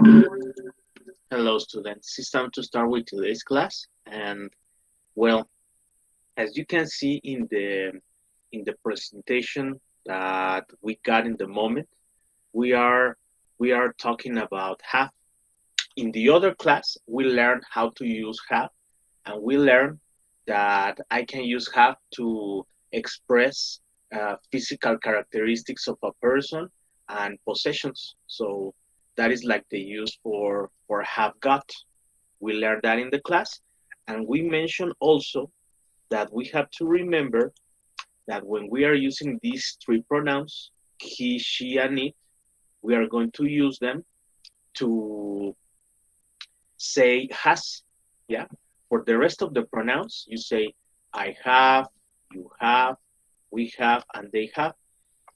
Hello, students. It's time to start with today's class. And well, as you can see in the presentation that we got in the moment, we are we are talking about have. In the other class, we learned how to use have, and we learned that I can use have to express physical characteristics of a person and possessions. So that is like the use for have got. We learned that in the class, and we mentioned also that we have to remember that when we are using these three pronouns, he, she, and it, we are going to use them to say has. Yeah. For the rest of the pronouns, you say I have, you have, we have, and they have.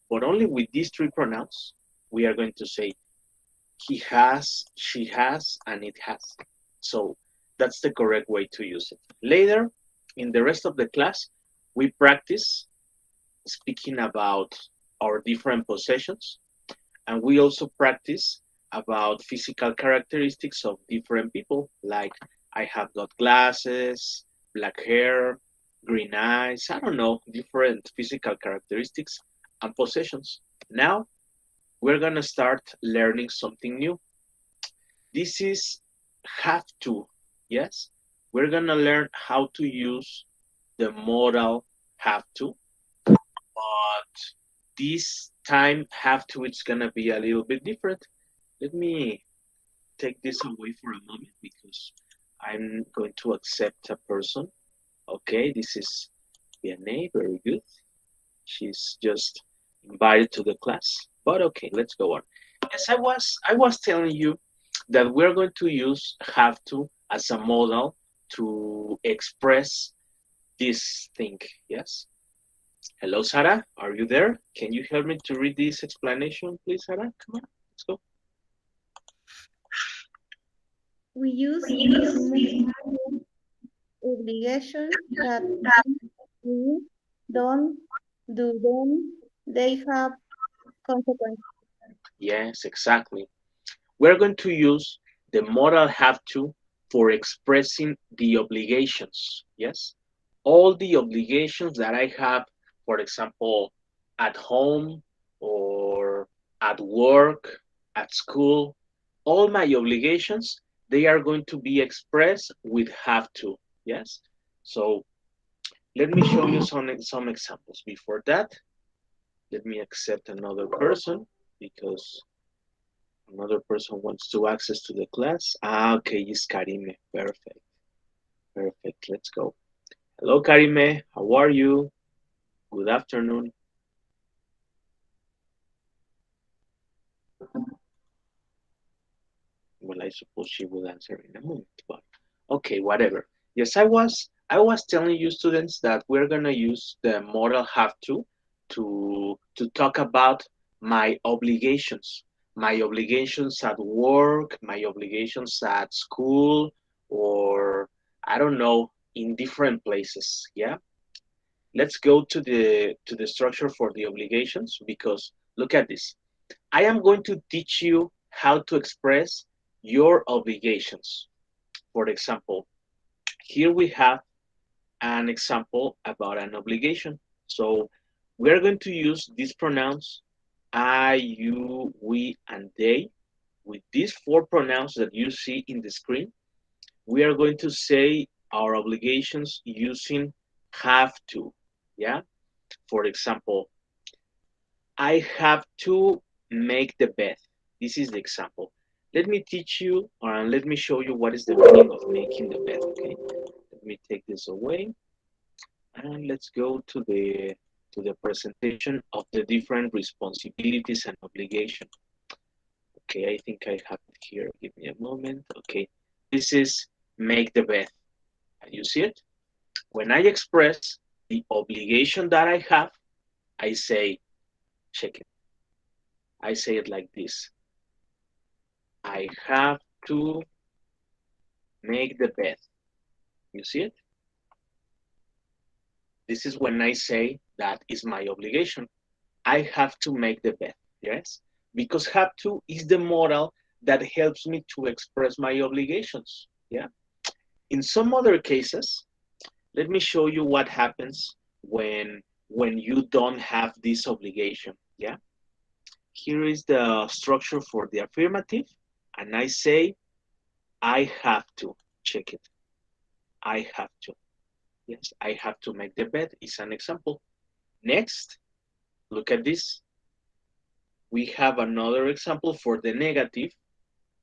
But only with these three pronouns, we are going to say he has, she has, and it has. So that's the correct way to use it. Later, in the rest of the class, we practice speaking about our different possessions, and we also practice about physical characteristics of different people, like I have got glasses, black hair, green eyes, I don't know, different physical characteristics and possessions. Now, we're going to start learning something new. This is have to, yes? We're going to learn how to use the modal have to, but this time have to, it's going to be a little bit different. Let me take this away for a moment because I'm going to accept a person. Okay, this is DNA, very good. She's just invited to the class. But okay, let's go on. As I was telling you that we're going to use have to as a model to express this thing. Yes. Hello, Sarah. Are you there? Can you help me to read this explanation, please, Sarah? Come on, let's go. We use this obligation that we don't do them, they have consequences. Yes, exactly. We're going to use the modal have to for expressing the obligations. Yes, all the obligations that I have, for example, at home or at work, at school, all my obligations, they are going to be expressed with have to. Yes. So let me show you some examples. Before that, let me accept another person because another person wants to access to the class. Ah, okay, it's Karime. Perfect. Perfect. Let's go. Hello, Karime. How are you? Good afternoon. Well, I suppose she will answer in a moment, but okay, whatever. Yes, I was telling you students that we're gonna use the modal have to talk about my obligations. My obligations at work, my obligations at school, or I don't know, in different places. Yeah. Let's go to the structure for the obligations because look at this. I am going to teach you how to express your obligations. For example, here we have an example about an obligation. So we're going to use these pronouns I, you, we, and they. With these four pronouns that you see in the screen, we are going to say our obligations using have to. Yeah. For example, I have to make the bed. This is the example. Let me teach you or let me show you what is the meaning of making the bed, okay? Let me take this away and let's go to the presentation of the different responsibilities and obligations. Okay, I think I have it here. Give me a moment. Okay, this is make the bed. And you see it? When I express the obligation that I have, I say, check it. I say it like this. I have to make the bed. You see it? This is when I say that is my obligation. I have to make the bed. Yes? Because have to is the modal that helps me to express my obligations. Yeah. In some other cases, let me show you what happens when you don't have this obligation. Yeah. Here is the structure for the affirmative, and I say I have to. Check it. I have to. Yes, I have to make the bed is an example. Next, look at this. We have another example for the negative,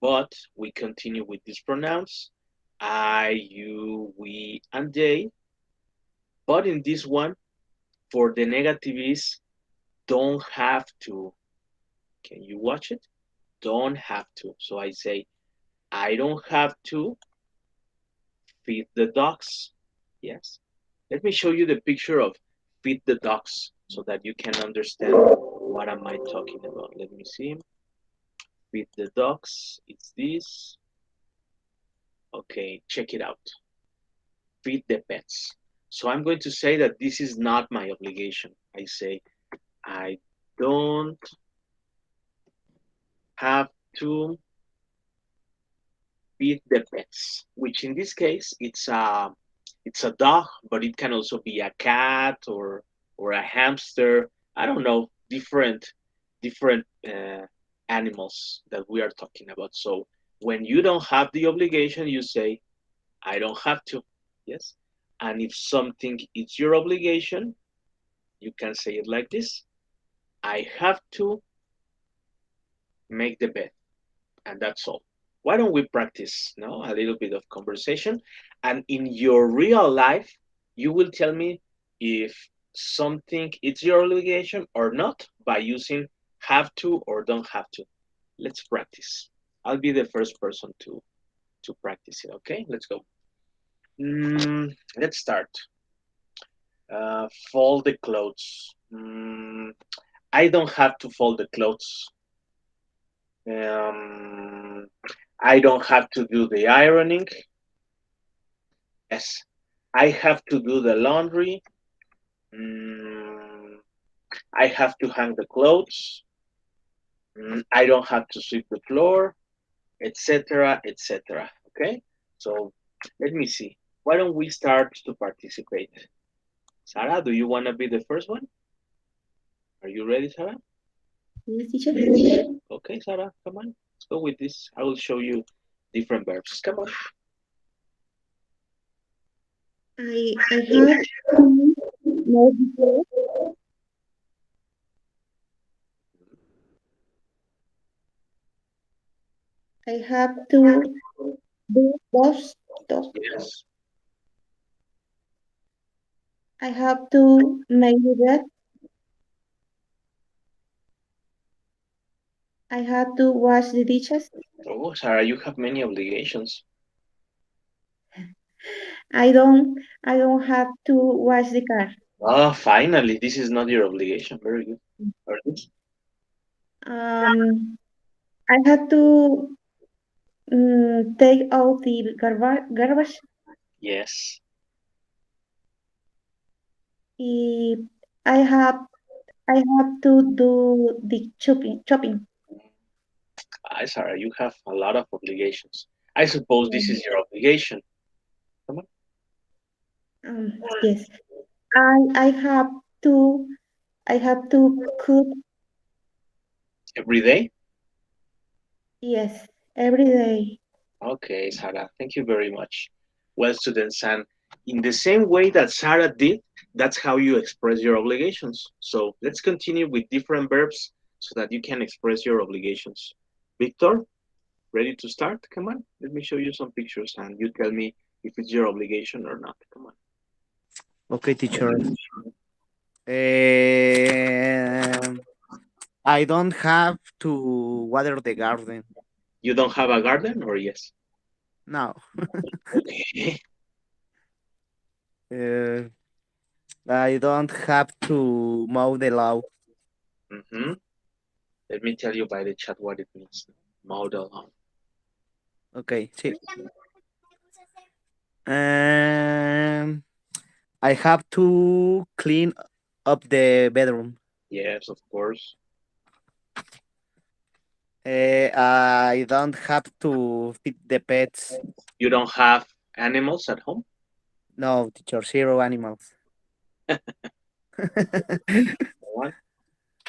but we continue with these pronouns. I, you, we, and they. But in this one, for the negative is don't have to. Can you watch it? Don't have to. So I say, I don't have to feed the dogs. Yes. Let me show you the picture of feed the dogs so that you can understand what am I talking about. Let me see. Feed the dogs. It's this. Okay, check it out. Feed the pets. So I'm going to say that this is not my obligation. I say, I don't have to feed the pets, which in this case it's a dog, but it can also be a cat or a hamster. I don't know, different animals that we are talking about. So when you don't have the obligation, you say, I don't have to. Yes. And if something is your obligation, you can say it like this: I have to make the bed, and that's all. Why don't we practice, no, a little bit of conversation, and in your real life, you will tell me if something is your obligation or not by using have to or don't have to. Let's practice. I'll be the first person to practice it. Okay, let's go. Let's start. Fold the clothes. I don't have to fold the clothes. Um, I don't have to do the ironing. Yes. I have to do the laundry. Mm, I have to hang the clothes. I don't have to sweep the floor, etc., etc. Okay. So let me see. Why don't we start to participate? Sarah, do you want to be the first one? Are you ready, Sarah? Yes, teacher. Okay, Sarah, come on. Let's go with this. I will show you different verbs. Come on. I have to make bed. I have to do both stuff. Yes. I have to make the bed. I have to wash the dishes. Oh, Sarah, you have many obligations. I don't have to wash the car. Oh, finally, this is not your obligation. Very good. Very good. Um, I have to take out the garbage. Yes. If I have I have to do the chopping. Sarah, you have a lot of obligations. I suppose this Um, is your obligation. Come on. yes. I I have to I have to cook. Every day? Yes, every day. Okay, Sarah, thank you very much. Well, students, and in the same way that Sarah did, that's how you express your obligations. So let's continue with different verbs so that you can express your obligations. Victor, ready to start? Come on, let me show you some pictures and you tell me if it's your obligation or not. Come on. Okay, teacher. Um, I don't have to water the garden. You don't have a garden or yes? No. Okay. Uh, I don't have to mow the lawn. Mm-hmm. Let me tell you by the chat what it means. Model on. Okay, sí. Um, I have to clean up the bedroom. Yes, of course. I don't have to feed the pets. You don't have animals at home? No, teacher, zero animals. One.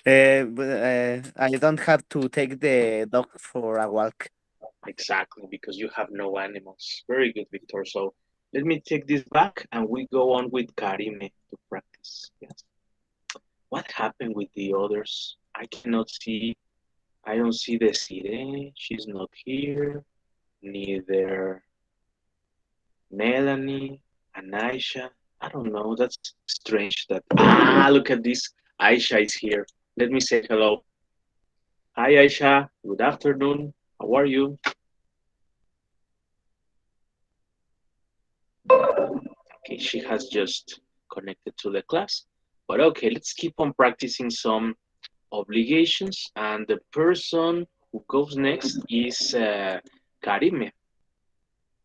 I don't have to take the dog for a walk. Exactly, because you have no animals. Very good, Victor. So let me take this back and we go on with Karime to practice. Yes. What happened with the others? I cannot see. I don't see the Sire. She's not here. Neither Melanie and Aisha. I don't know. That's strange that. Look at this. Aisha is here. Let me say hello. Hi, Aisha. Good afternoon. How are you? Okay, she has just connected to the class. But okay, let's keep on practicing some obligations. And the person who goes next is Karime.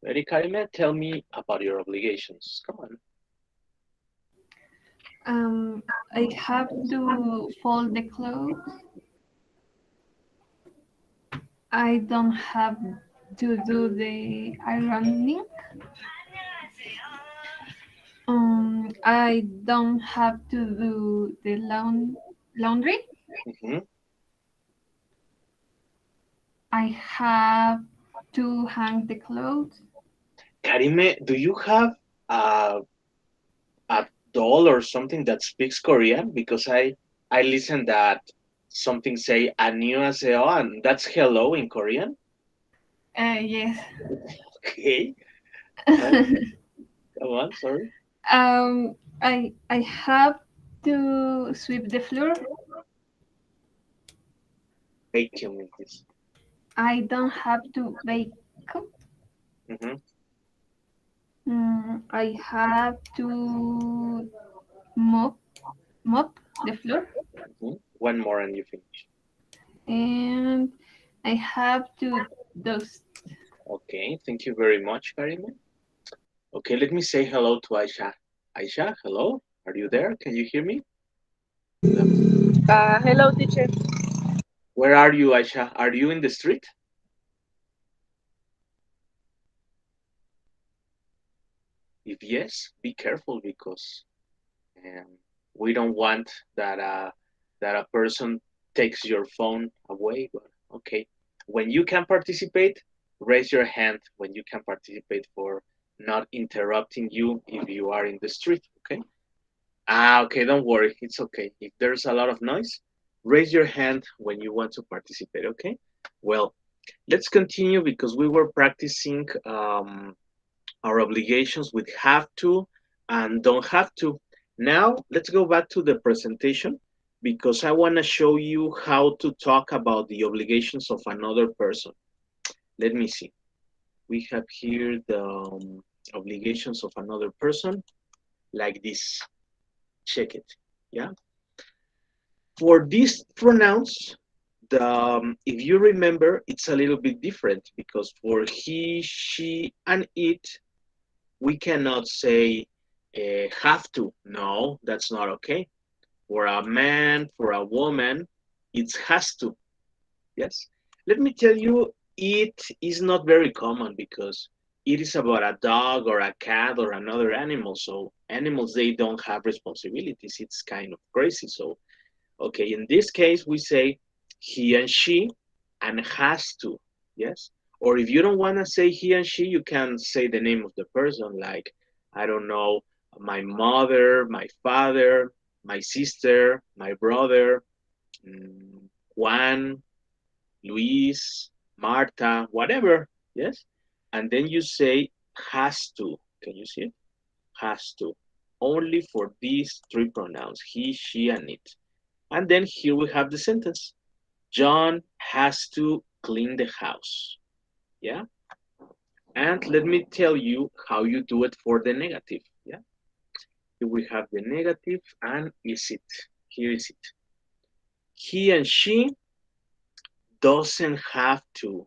Ready, Karime? Tell me about your obligations. Come on. Um, I have to fold the clothes. I don't have to do the ironing. I don't have to do the laundry. Mm-hmm. I have to hang the clothes. Karime, do you have a, a doll or something that speaks Korean? Because I listened that something say 안녕하세요, and that's hello in Korean. Yes. Okay, uh, come on, sorry. I have to sweep the floor. Vacuum in this. I don't have to bake. Mm-hmm. I have to mop mop the floor, Mm-hmm. One more and you finish. and I have to dust. Okay, thank you very much, Karime. Okay, let me say hello to Aisha. Aisha, hello. Are you there? Can you hear me? Hello, teacher. Where are you, Aisha? Are you in the street? If yes, be careful because um, we don't want that a person takes your phone away. But okay, when you can participate, raise your hand when you can participate for not interrupting you if you are in the street. Okay. Okay, don't worry. It's okay. If there's a lot of noise, raise your hand when you want to participate, okay? Well, let's continue because we were practicing our obligations with have to and don't have to. Now, let's go back to the presentation because I want to show you how to talk about the obligations of another person. Let me see. We have here the obligations of another person like this. Check it. Yeah. For these pronouns, if you remember, it's a little bit different because for he, she, and it, we cannot say have to. No, that's not okay. For a man, for a woman, it has to. Yes. Let me tell you, it is not very common because it is about a dog or a cat or another animal. So animals, they don't have responsibilities. It's kind of crazy. So okay, in this case, we say he and she and has to, yes? Or if you don't want to say he and she, you can say the name of the person, like, I don't know, my mother, my father, my sister, my brother, Juan, Luis, Marta, whatever, yes? And then you say has to. Can you see it? Has to. Only for these three pronouns, he, she, and it. And then here we have the sentence. John has to clean the house. Yeah. And let me tell you how you do it for the negative. Yeah. Here we have the negative and is it. Here is it. He and she doesn't have to.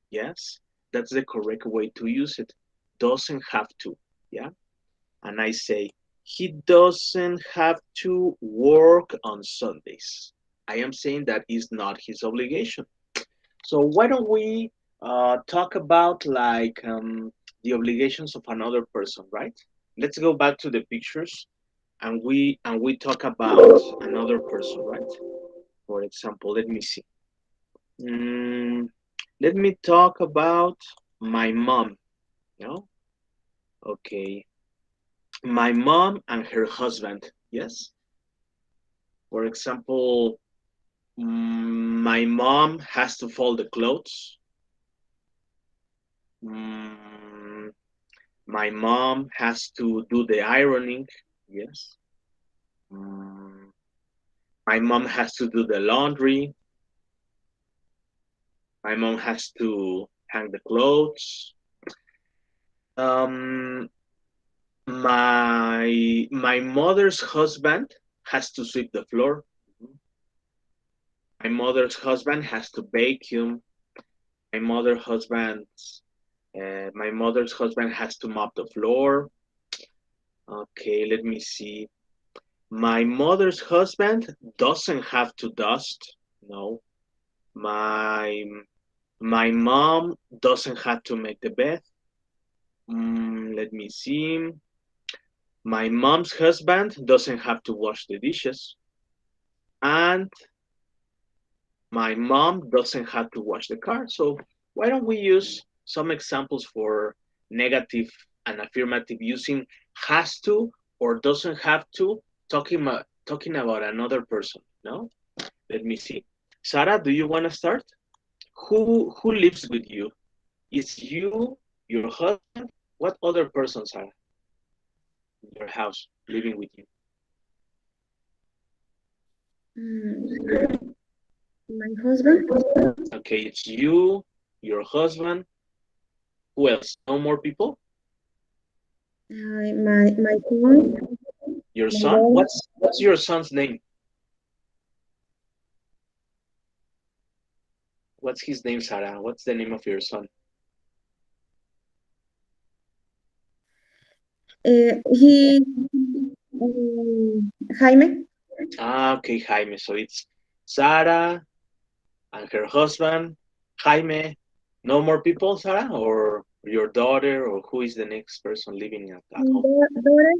Yes. That's the correct way to use it. Doesn't have to. Yeah. And I say, he doesn't have to work on Sundays. I am saying that is not his obligation. So why don't we talk about like the obligations of another person, right? Let's go back to the pictures and we talk about another person, right? For example, let me see. Mm, let me talk about my mom. You know? Okay. My mom and her husband. Yes. For example, my mom has to fold the clothes. Mm, my mom has to do the ironing. Yes. Mm, my mom has to do the laundry. My mom has to hang the clothes. Um, my mother's husband has to sweep the floor. My mother's husband has to vacuum. My mother's husband my mother's husband has to mop the floor. Okay, let me see. My mother's husband doesn't have to dust. No. My my mom doesn't have to make the bed. Let me see. My mom's husband doesn't have to wash the dishes. And my mom doesn't have to wash the car. So why don't we use some examples for negative and affirmative using has to or doesn't have to, talking about another person. No? Let me see. Sarah, do you want to start? Who lives with you? Is you, your husband? What other persons are in your house living with you? Mm, my husband, Okay, it's you, your husband. Who else? No more people? my son, Your my son? daughter, What's your son's name? What's his name, Sarah? What's the name of your son? he, Jaime, Ah, okay, Jaime. So it's Sarah and her husband, Jaime. No more people, Sarah, or your daughter, or who is the next person living at home? daughter,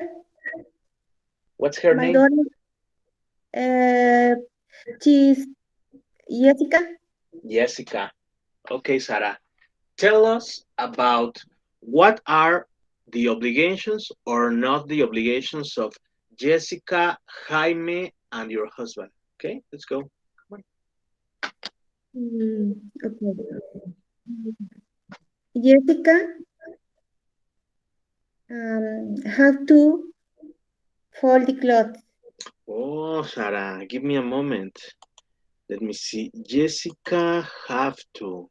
What's her my name? daughter, uh, she's Jessica. Jessica. Okay, Sarah. Tell us about what are the obligations or not the obligations of Jessica, Jaime, and your husband. Okay, let's go. Come Okay. Jessica have to fold the clothes. Oh, Sarah, give me a moment. Let me see. Jessica have to.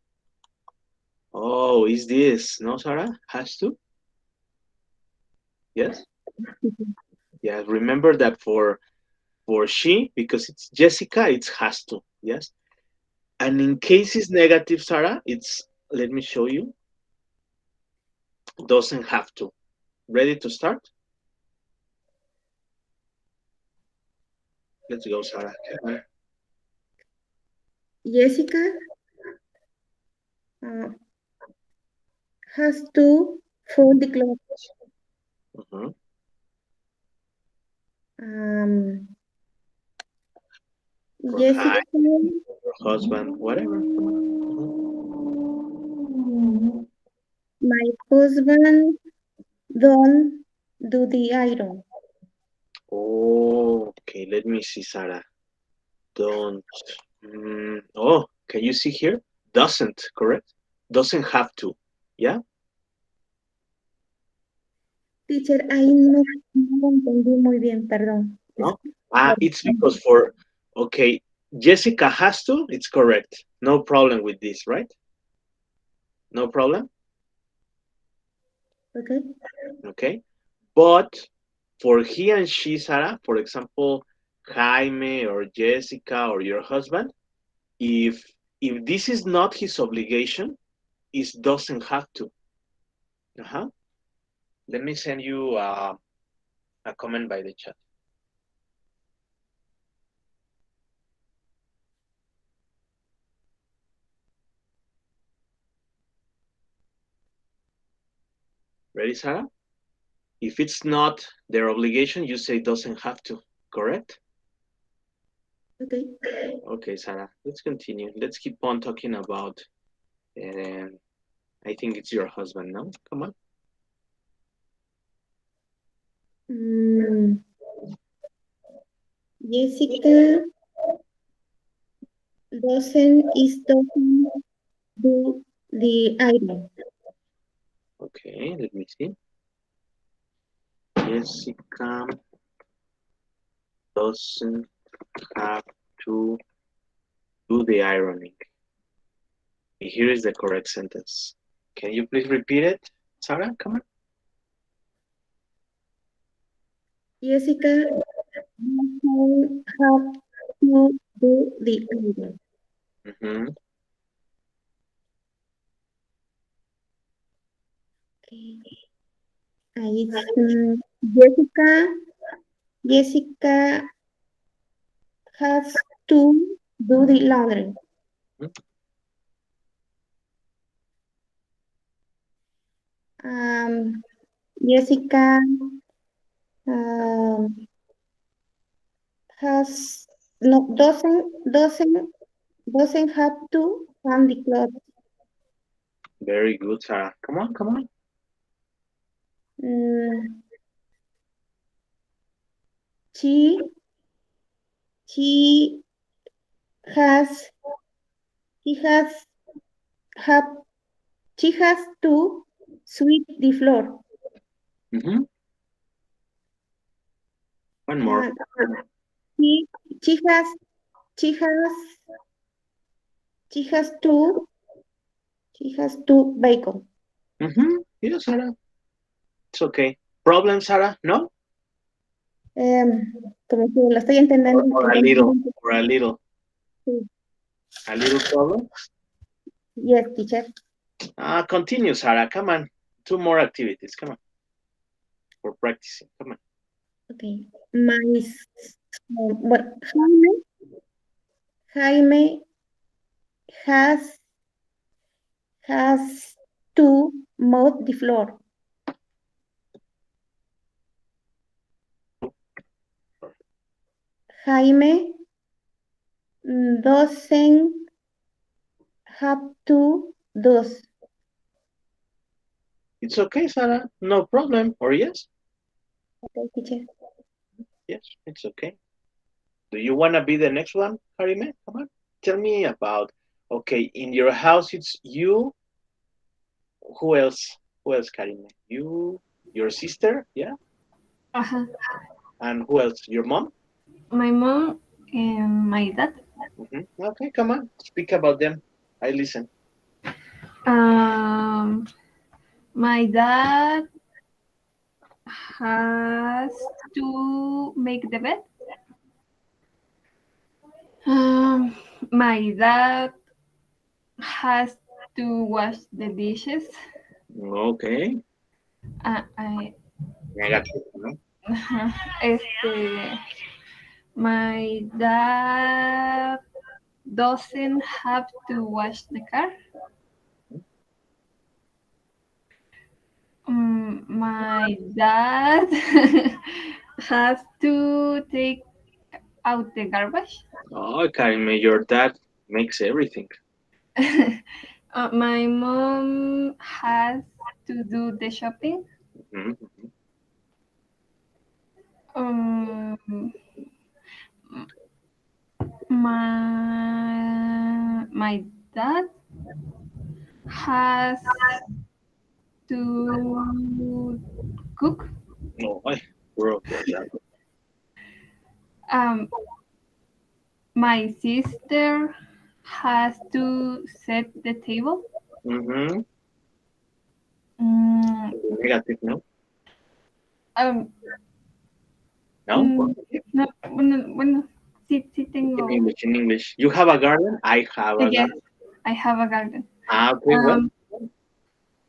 Oh, is this no, Sarah? Has to? Yes. Yeah. Remember that for she because it's Jessica, it's has to. Yes. And in case it's negative, Sarah, it's let me show you. Doesn't have to. Ready to start? Let's go, Sarah. Jessica uh, has to fold the clothes. Uh-huh. Um, For hi, Jessica, your husband, whatever. my husband don't do the iron. Oh, okay. Let me see, Sarah. Don't. Oh, can you see here? Doesn't, correct? Doesn't have to. Yeah? Teacher, ahí no entendí muy bien, perdón. No? It's because okay, Jessica has to, it's correct. No problem with this, right? No problem? Okay. Okay. But for he and she, Sarah, for example, Jaime or Jessica or your husband, if if this is not his obligation, it doesn't have to. Uh-huh. Let me send you a comment by the chat. Ready, Sarah? If it's not their obligation, you say doesn't have to, correct? Okay. Okay, Sarah, let's continue. Let's keep on talking about, I think it's your husband, no? Come on. Jessica doesn't do the iron. Okay, let me see. Jessica doesn't have to do the ironing. Here is the correct sentence. Can you please repeat it, Sarah? Come on. Jessica doesn't have to do the iron. Mm-hmm. Okay. Jessica has to do the laundry. Jessica um, has no doesn't have to hang the clothes. Very good, Sarah. Come on, come on. Mm, she she has she has have she has to sweep the floor. Mm-hmm. One more. Uh, she she has she has she has to bacon. Mm-hmm. Yeah, Sarah. It's okay. Problem, Sarah? No? Como que lo estoy entendiendo. Or a little. Or a little. Sí. A little problem? Yes, teacher. Continue, Sarah. Come on. Two more activities. Come on. For practicing. Come on. Okay. Well, Jaime has to mop the floor. Jaime doesn't have to does. It's okay, Sarah. No problem. Or yes? Okay, teacher. Yes, it's okay. Do you want to be the next one, Harime? Come on. Tell me about, okay, in your house, it's you. Who else? Who else, Karime? You, your sister, yeah? Uh-huh. And who else? Your mom? My mom and my dad. Okay, come on. Speak about them. I listen. Um, my dad has to make the bed. Um, my dad has to wash the dishes. Okay. I, Negative, no? my dad doesn't have to wash the car. My dad has to take out the garbage. Oh, Karime, your dad makes everything. My mom has to do the shopping. Mhm. Um, my dad has to cook. No, I grew up your dad. Um, my sister has to set the table. Mm-hmm. Mm, Negative, no? um, No? no, bueno, sí, sí In tengo. English, in English. You have a garden? I have a Yes, garden. I have a garden. Okay, well.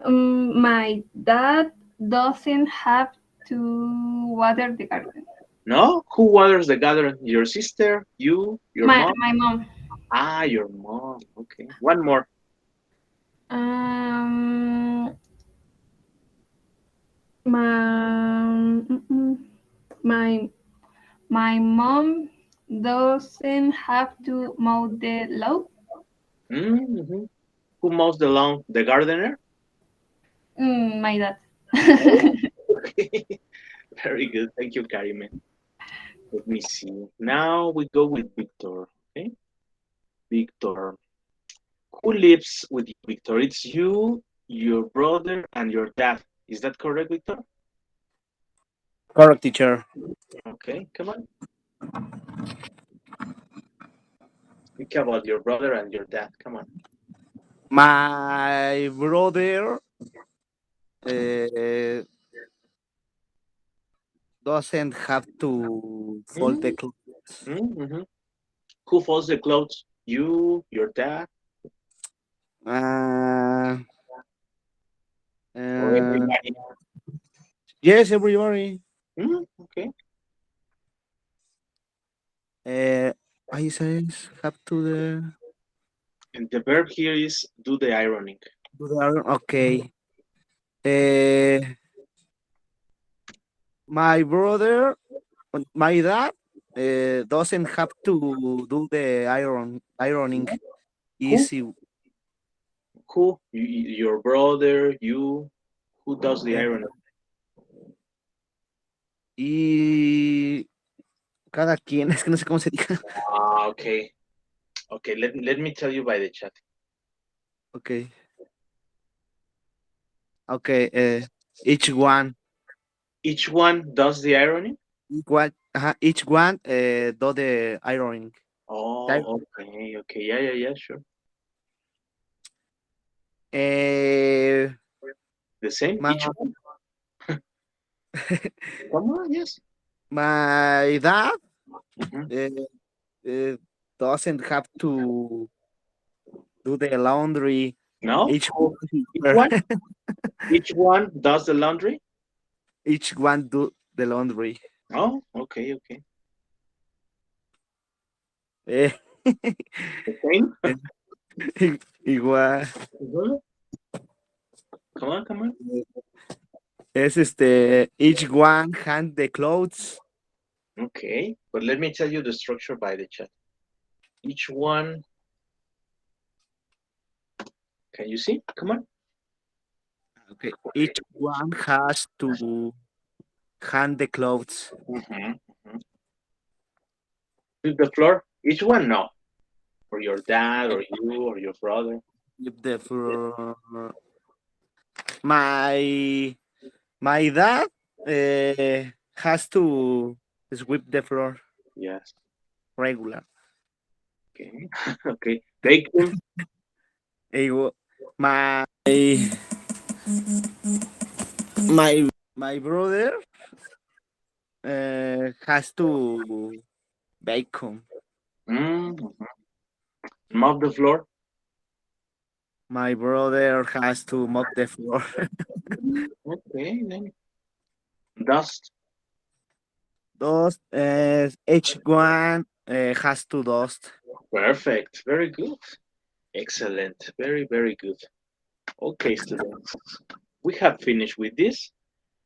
My dad doesn't have to water the garden. No? Who waters the garden? Your sister? You? Your mom? My mom. Your mom. Okay. One more. Um, My my my mom doesn't have to mow the lawn. Mm-hmm. Who mows the lawn? The gardener? My dad. Oh, okay. Very good. Thank you, Karime. Let me see. Now we go with Victor. Okay, Victor. Who lives with you, Victor? It's you, your brother, and your dad. Is that correct, Victor? Correct, teacher. Okay, come on. Think about your brother and your dad. Come on. My brother uh, doesn't have to fold the Mm-hmm. clothes. Mm-hmm. Who folds the clothes? You, your dad, Uh, or uh, everybody? yes, everybody. Okay. Uh, I says have to And the verb here is do the ironing. do the iron. Okay. Uh, my brother, my dad, doesn't have to do the ironing Who? easy. Who? Your brother, you. Who does the Uh, ironing? y cada quien, es que no sé cómo se diga. Ah, okay. Okay, let me tell you by the chat. Okay. Okay. Each one, Each one does the ironing? each one do the ironing. Oh, okay, okay. Yeah, yeah, yeah, sure. Uh, The same? my, Each one? Come on, yes. my dad Mhm. uh, doesn't have to do the laundry. No? Each one, Each one? Each one does the laundry? each one do the laundry. Oh, okay, okay. Eh, The same? igual. Mhm. Come on, come on. Es each one hand the clothes. Okay, but let me tell you the structure by the chat. Each one, can you see? Come on. Okay. Each one has to hand the clothes. Mhm, mhm. Sweep the floor? Each one? No. For your dad or you or your brother. If the floor. My my dad has to sweep the floor Yes. regular. Okay. Okay. Vacuum? Ego- My my brother has to bacon. Mm-hmm. Mop the floor? My brother has to mop the floor. Okay, then. Dust? Dust. Each one has to dust. Perfect. Very good. Excellent. Very, very good. Okay, students. We have finished with this.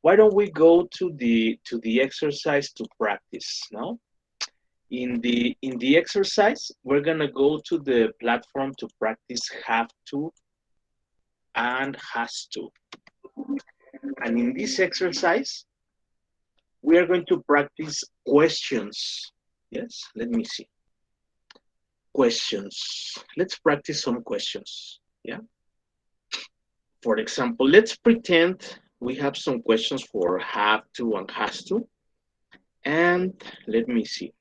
Why don't we go to the exercise to practice now? In the exercise, we're gonna go to the platform to practice have to and has to. And in this exercise, we are going to practice questions. Yes, let me see. Questions. Let's practice some questions. Yeah. For example, let's pretend we have some questions for have to and has to. And let me see.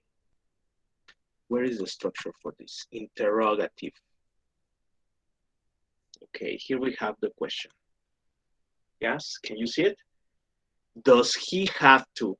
Where is the structure for this? Interrogative. Okay, here we have the question. Yes, can you see it? Does he have to?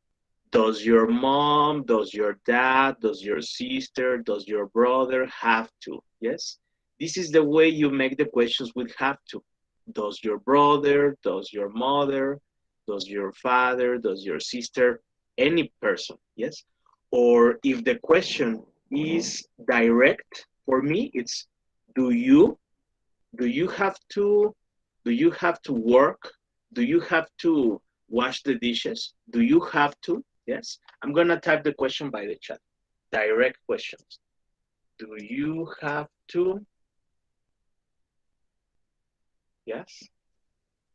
Does your mom, does your dad, does your sister, does your brother have to? Yes? This is the way you make the questions with have to. Does your brother, does your mother, does your father, does your sister, any person? Yes? Or if the question is direct, for me, it's do you? Do you have to? Do you have to work? Do you have to wash the dishes? Do you have to? Yes. I'm gonna type the question by the chat. Direct questions. Do you have to? Yes.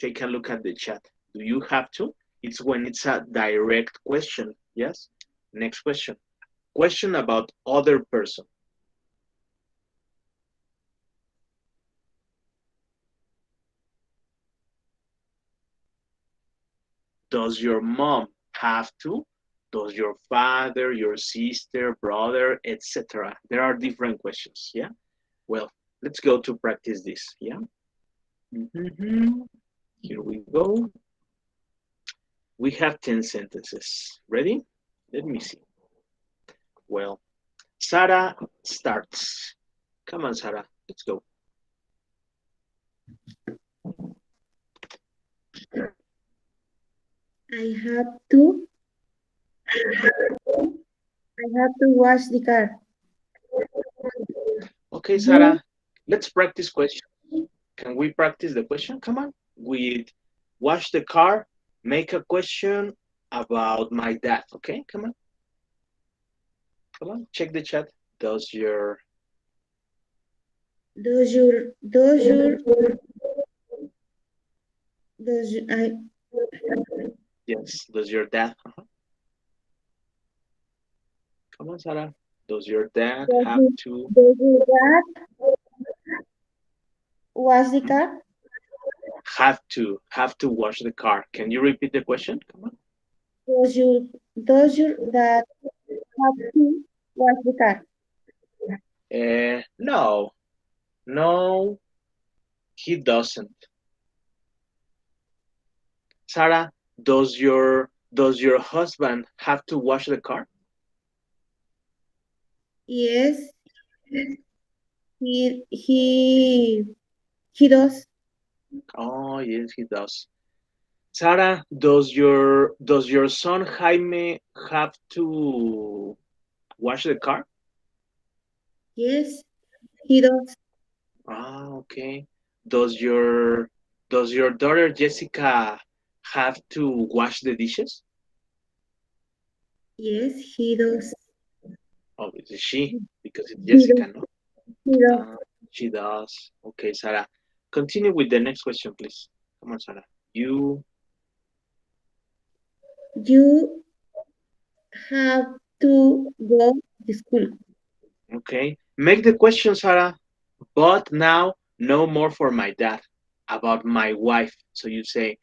Take a look at the chat. Do you have to? It's when it's a direct question. Yes. Next question. Question about other person. Does your mom have to? Does your father, your sister, brother, etc.? There are different questions. Yeah. Well, let's go to practice this. Yeah. Here we go. We have 10 sentences. Ready? Let me see. Well, Sarah starts. Come on, Sarah. Let's go. I have to wash the car. Okay, Sarah. Let's practice question. Can we practice the question? Come on. With wash the car, make a question about my dad. Okay, come on. Come on, check the chat. Does your Does your does your does your, I yes, does your dad? Come on, Sarah. Does your dad does have your, to does your dad wash the car? have to wash the car? Can you repeat the question? Come on. Does your dad have to wash the car? No, no, he doesn't. Sarah, does your husband have to wash the car? Yes, he he he does. Oh, yes, he does. Sarah, does your son Jaime have to wash the car? Yes, he does. Ah, okay. Does your does your daughter Jessica have to wash the dishes? Yes, he does. Oh, it's she because it's He does. Jessica, no? He does. Ah, she does. Okay, Sarah. Continue with the next question, please. Come on, Sarah. You You have to go to school. okay? Make the question, Sarah. But now, no more for my dad. About my wife. So you say,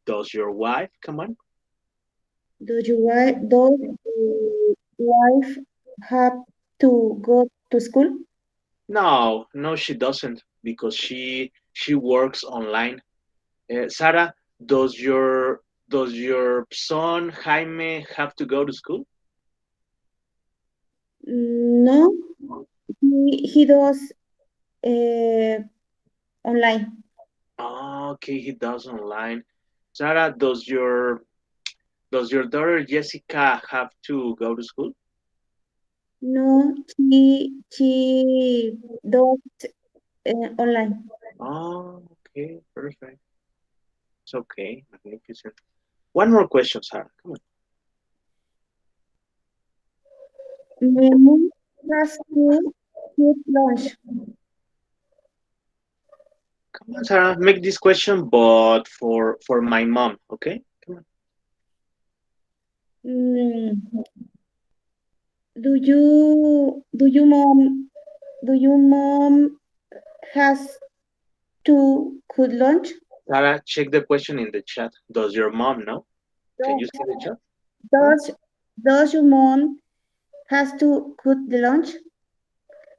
does your wife? Come on. Does your wife have to go to school? No, no, she doesn't because she works online. Sarah, does your son Jaime have to go to school? No, he does uh, online. Oh, okay, he does online. Sarah, does your daughter Jessica have to go to school? No, she does online. Oh, okay, perfect. It's okay, magnificent. One more question, Sarah. Come on. My mom has to cook lunch. Come on, Sarah. Make this question, but for my mom. Okay. Come on. Mm, do you mom has to cook lunch? Sarah, check the question in the chat. Does your mom know? Can you Does see the chat? Huh? does does your mom has to cook the lunch?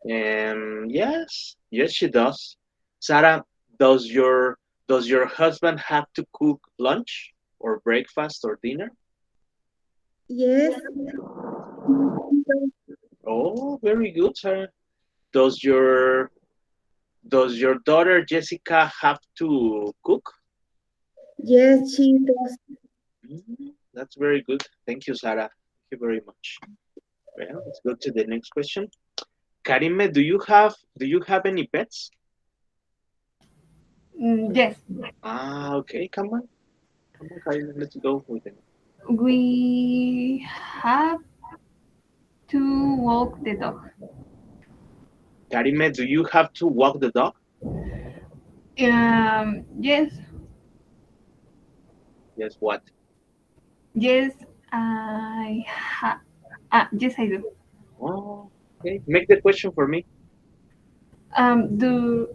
Yes, yes, she does. Sarah, does your does your husband have to cook lunch or breakfast or dinner? Yes, he does. Oh, very good, Sarah. Does your daughter Jessica have to cook? Yes, she does. That's very good. Thank you, Sarah. Thank you very much. Well, let's go to the next question. Karime, do you have any pets? Yes. Ah, okay, come on. Come on, Karime, let's go with it. We have to walk the dog. Karime, do you have to walk the dog? Yes, Yes, what? yes, I ha. Yes, I do. Oh, okay. Make the question for me. Um, do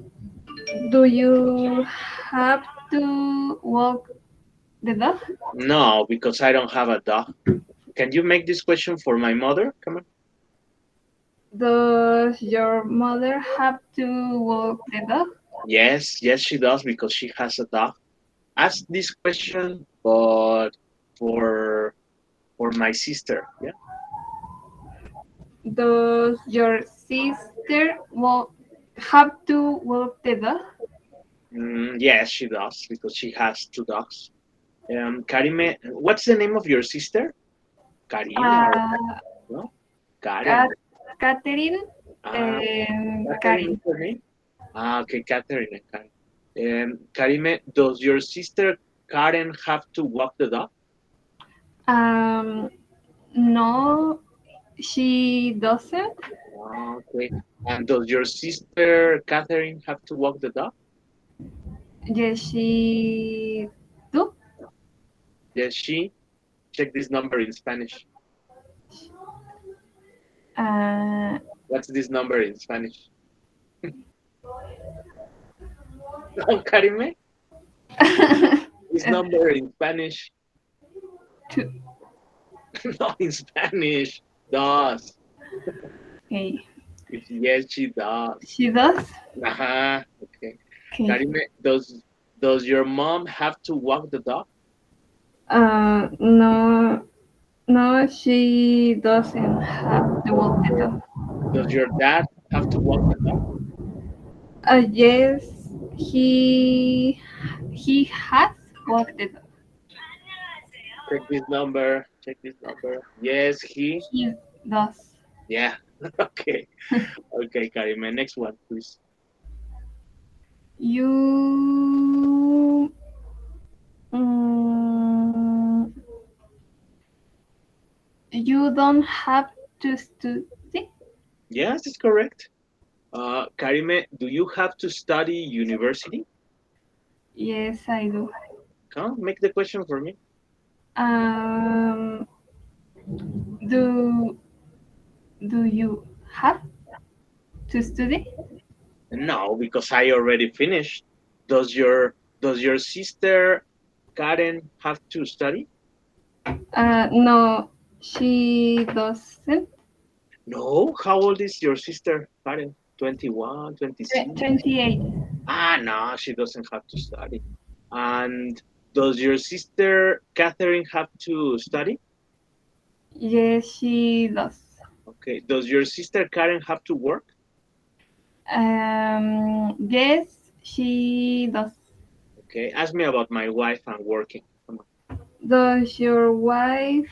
do you have to walk the dog? No, because I don't have a dog. Can you make this question for my mother? Come on. Does your mother have to walk the dog? Yes, yes, she does because she has a dog. Ask this question, but for for my sister. Yeah. Does your sister have to walk the dog? Yes, she does because she has two dogs. Karime, what's the name of your sister? Karina or Uh, no? Karen. Kat- Catherine Ah, and Catherine is Karen. her name? Ah, okay, Catherine and Karen. Karime, does your sister Karen have to walk the dog? Um, no, she doesn't. Ah, okay. And does your sister Catherine have to walk the dog? Yes, she do. Yes, she. Check this number in Spanish. Uh, What's this number in Spanish? No, Karime? This number in Spanish. two. No, in Spanish. Does. Okay, Yes, she does. she does. Okay. Okay. Karime, does your mom have to walk the dog? No, no, she doesn't have to walk the Okay. dog. Does your dad have to walk the dog? Yes, he has walked the dog. Check this number. Check this number. Yes, he. He does. Yeah. Okay. Okay, Karime. Next one, please. You mm, you don't have to study. Yes, it's correct. Karime, do you have to study university? Yes, I do. Come, make the question for me. Um, do do you have to study? No, because I already finished. Does your sister Karen have to study? No, she doesn't. No. How old is your sister Karen? 21, 26? 28. Ah, no, she doesn't have to study. And does your sister Catherine have to study? Yes, she does. Okay. Does your sister Karen have to work? Yes, she does. Okay. Ask me about my wife and working. Come Does your wife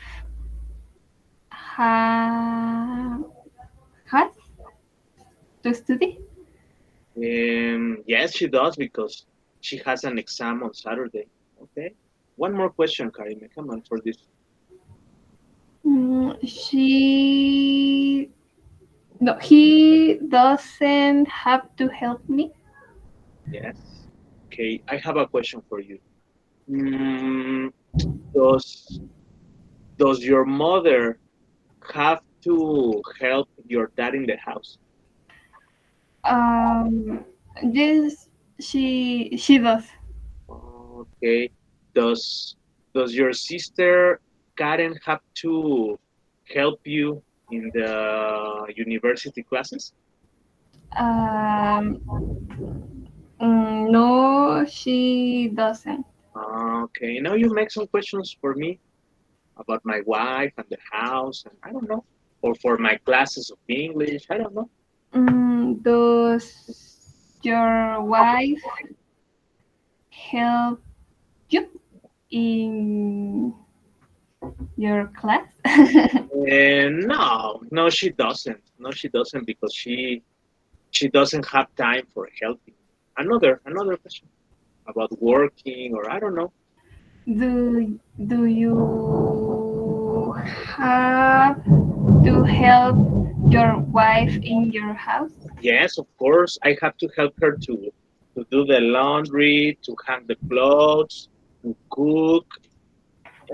have has to study? on. Yes, she does because she has an exam on Saturday. Okay. One more question, Karime. Come on for this. She no, he doesn't have to help me. Yes. Okay. I have a question for you. Mm, does does your mother have to help your dad in the house? Um, yes, she does. Okay. Does does your sister Karen have to help you in the university classes? Um, no, she doesn't. Okay. Now you make some questions for me about my wife and the house, and I don't know, or for my classes of English. I don't know. Does your wife help you in your class? And no, no, she doesn't. No, she doesn't because she doesn't have time for helping. Another question about working, or I don't know. Do you have to help your wife in your house? Yes, of course. I have to help her to do the laundry, to hang the clothes, to cook,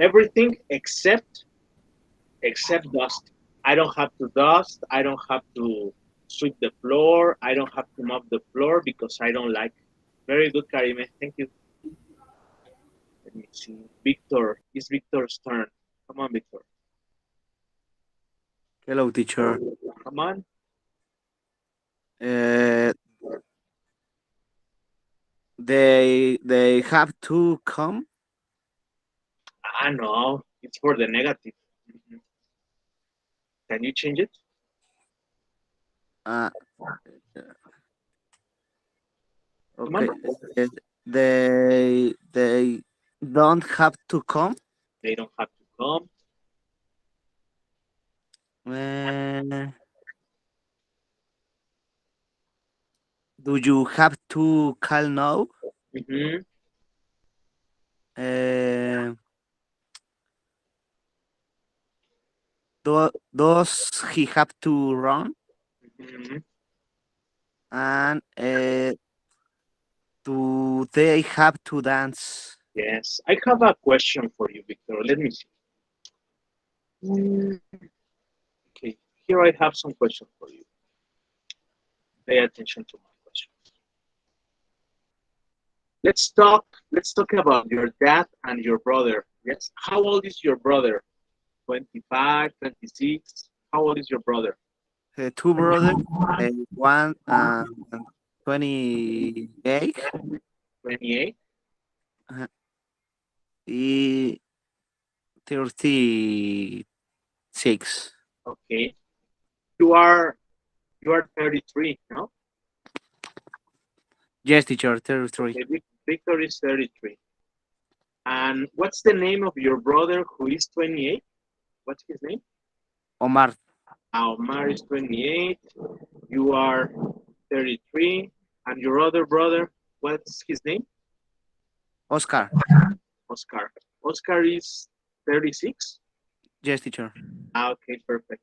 everything except dust. I don't have to dust. I don't have to sweep the floor. I don't have to mop the floor because I don't like. Very good, Karime. Thank you. Let me see. Victor, it's Victor's turn. Come on, Victor. Hello, teacher. Come on. Uh, they have to come. Ah, no, it's for the negative. Mhm. Can you change it? Uh, Come on. okay. Uh, they don't have to come. They don't have to come. Uh, do you have to call now? Hmm. Uh, does he have to run? Hmm. And do they have to dance? Yes. I have a question for you, Victor. Let me see. Mm, okay. Here I have some questions for you. Pay attention to my questions. Let's talk. Let's talk about your dad and your brother. Yes. How old is your brother? 25, 26. How old is your brother? Two brothers, one 28, 28. uh, he 36. Okay. You are you are 33, no? Yes, teacher, 33. Okay. Victor is 33. And what's the name of your brother who is 28? What's his name? Omar, Omar is 28. You are 33. And your other brother, what's his name? Oscar. Oscar. Oscar is 36. Yes, teacher. Okay, perfect.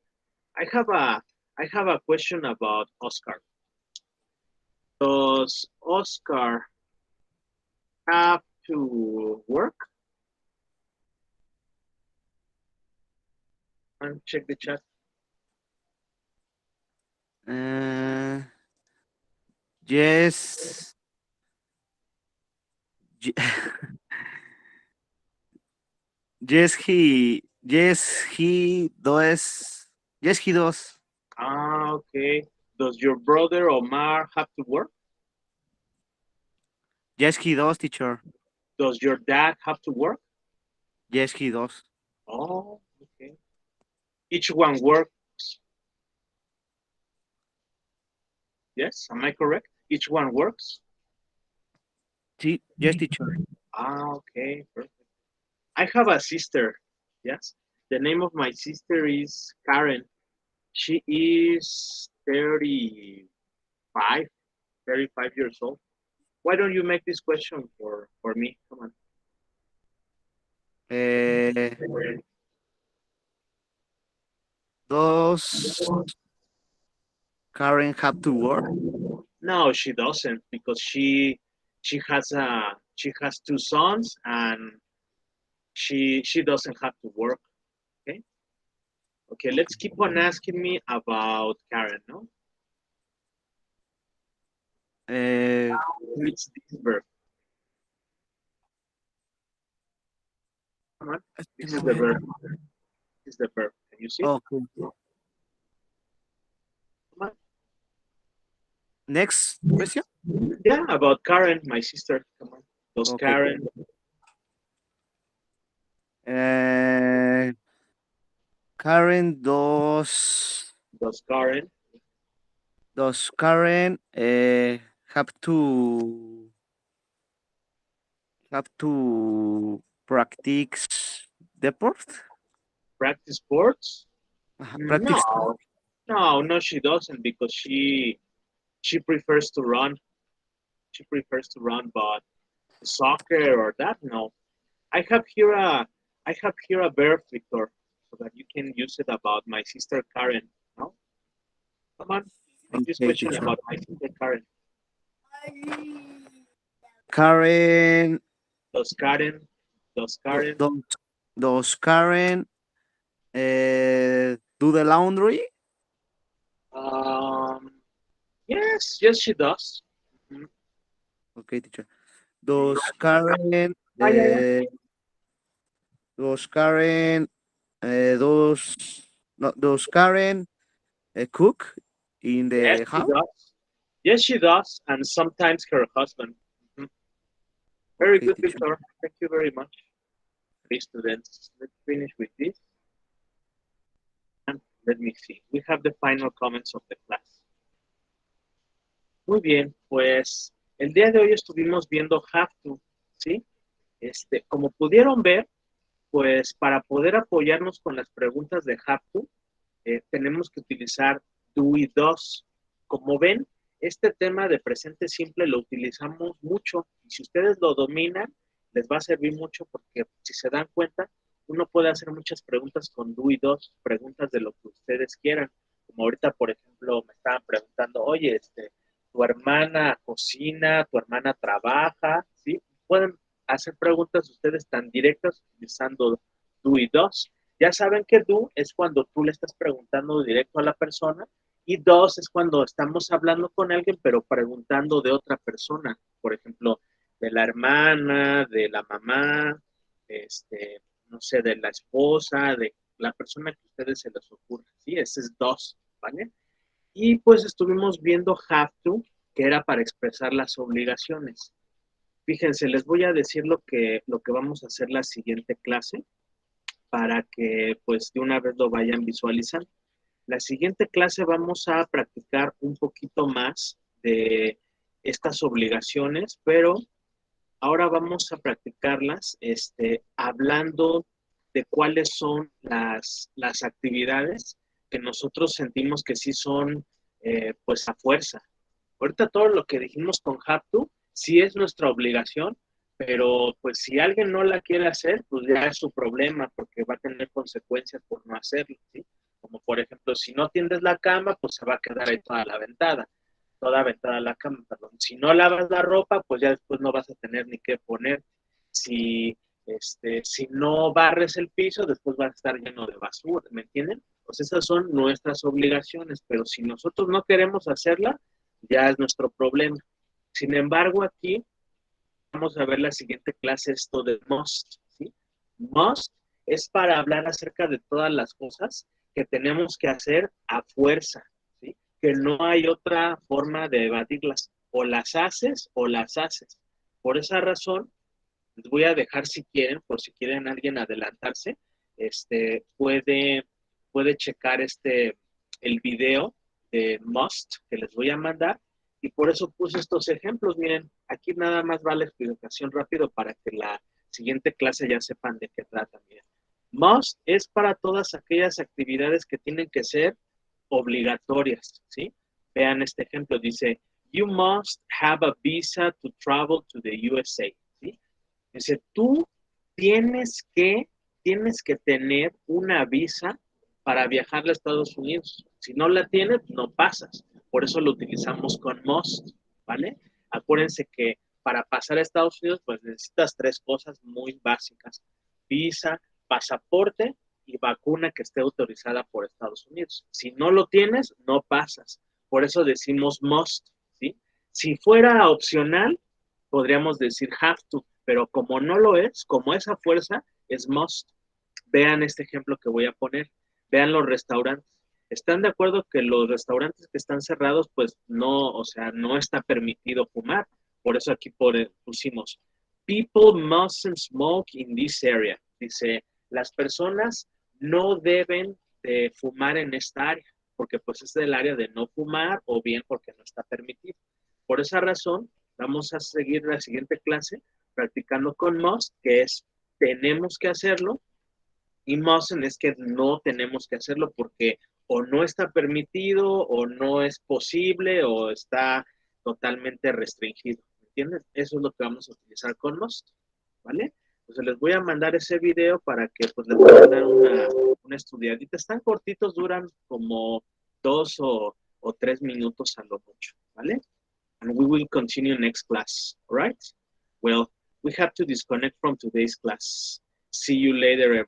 I have a I have a question about Oscar. Does Oscar have to work? And check the chat. Uh, yes. Ye- he does. Yes, he does. Ah, okay. Does your brother Omar have to work? Yes, he does, teacher. Does your dad have to work? Yes, he does. Oh, okay. Each one works. Yes, am I correct? Each one works. Yes, teacher. Ah, okay, perfect. I have a sister. Yes. The name of my sister is Karen. She is 35, 35 years old. Why don't you make this question for me? Come on. Uh, does Karen have to work? No, she doesn't because she has two sons and she doesn't have to work. Okay. Okay. Let's Okay. keep on asking me about Karen. No, Uh, it's this verb. Come on. This is the verb. This is the verb. Can you see it? okay. Come Next question. on. Yeah, about Karen, my sister. Come on. Does Okay. Karen Uh, Karen does Karen does Karen have to practice deport? practice sports? Practice. No, no, she doesn't because she prefers to run. She prefers to run, but soccer or that, no. I have here a verb, Victor, so that you can use it about my sister Karen. No? Come on. Make this Okay, question teacher. about my sister Karen. Karen, Does Karen does Karen do the laundry? yes, she does. Mhm. Okay, teacher. Does Karen Yeah. does Karen does Karen cook in Yes, the she house? does. Yes, she does, and sometimes her husband. Mhm. Very Okay, good, teacher. Victor. Thank you very much. Okay, students, let's finish with this. And let me see. We have the final comments of the class. Muy bien, pues el día de hoy estuvimos viendo have to, ¿sí? Como pudieron ver, pues para poder apoyarnos con las preguntas de have to, tenemos que utilizar do y does. Como ven, este tema de presente simple lo utilizamos mucho y si ustedes lo dominan, les va a servir mucho porque si se dan cuenta, uno puede hacer muchas preguntas con do y does, preguntas de lo que ustedes quieran. Como ahorita, por ejemplo, me estaban preguntando, oye, tu hermana cocina, tu hermana trabaja, ¿sí? Pueden hacer preguntas ustedes tan directas utilizando do y does. Ya saben que do es cuando tú le estás preguntando directo a la persona y does es cuando estamos hablando con alguien pero preguntando de otra persona. Por ejemplo, de la hermana, de la mamá, no sé, de la esposa, de la persona que a ustedes se les ocurra. ¿Sí? Ese es does, ¿vale? Y pues estuvimos viendo have to, que era para expresar las obligaciones. Fíjense, les voy a decir lo que vamos a hacer la siguiente clase para que pues de una vez lo vayan visualizando. La siguiente clase vamos a practicar un poquito más de estas obligaciones, pero ahora vamos a practicarlas hablando de cuáles son las actividades que nosotros sentimos que sí son pues a fuerza. Ahorita todo lo que dijimos con have to, sí es nuestra obligación, pero pues si alguien no la quiere hacer, pues ya es su problema, porque va a tener consecuencias por no hacerlo, ¿sí? Como por ejemplo, si no tiendes la cama, pues se va a quedar ahí toda aventada la cama, perdón. Si no lavas la ropa, pues ya después no vas a tener ni qué poner. Si, si no barres el piso, después va a estar lleno de basura, ¿me entienden? Pues esas son nuestras obligaciones, pero si nosotros no queremos hacerla, ya es nuestro problema. Sin embargo, aquí vamos a ver la siguiente clase, esto de must, ¿sí? Must es para hablar acerca de todas las cosas que tenemos que hacer a fuerza, ¿sí? Que no hay otra forma de evadirlas. O las haces o las haces. Por esa razón, les voy a dejar si quieren, por si quieren alguien adelantarse, puede checar el video de Must que les voy a mandar y por eso puse estos ejemplos. Miren, aquí nada más va la explicación rápido para que la siguiente clase ya sepan de qué trata. Miren. Must es para todas aquellas actividades que tienen que ser obligatorias, ¿sí? Vean este ejemplo, dice, you must have a visa to travel to the USA, ¿sí? Dice, tú tienes que tener una visa para viajar a Estados Unidos. Si no la tienes, no pasas. Por eso lo utilizamos con must, ¿vale? Acuérdense que para pasar a Estados Unidos, pues necesitas tres cosas muy básicas. Visa, pasaporte y vacuna que esté autorizada por Estados Unidos. Si no lo tienes, no pasas. Por eso decimos must, ¿sí? Si fuera opcional, podríamos decir have to, pero como no lo es, como esa fuerza es must. Vean este ejemplo que voy a poner. Vean los restaurantes. ¿Están de acuerdo que los restaurantes que están cerrados, pues no, o sea, no está permitido fumar? Por eso aquí pusimos, people mustn't smoke in this area. Dice, las personas no deben de fumar en esta área, porque pues es el área de no fumar o bien porque no está permitido. Por esa razón, vamos a seguir la siguiente clase practicando con must, que es tenemos que hacerlo, y mustn't es que no tenemos que hacerlo porque o no está permitido, o no es posible, o está totalmente restringido. ¿Entiendes? Eso es lo que vamos a utilizar con must, ¿vale? Entonces les voy a mandar ese video para que pues le puedan dar una estudiadita. Están cortitos, duran como 2 o 3 minutos a lo mucho, ¿vale? And we will continue next class, all right? Well, we have to disconnect from today's class. See you later, everyone.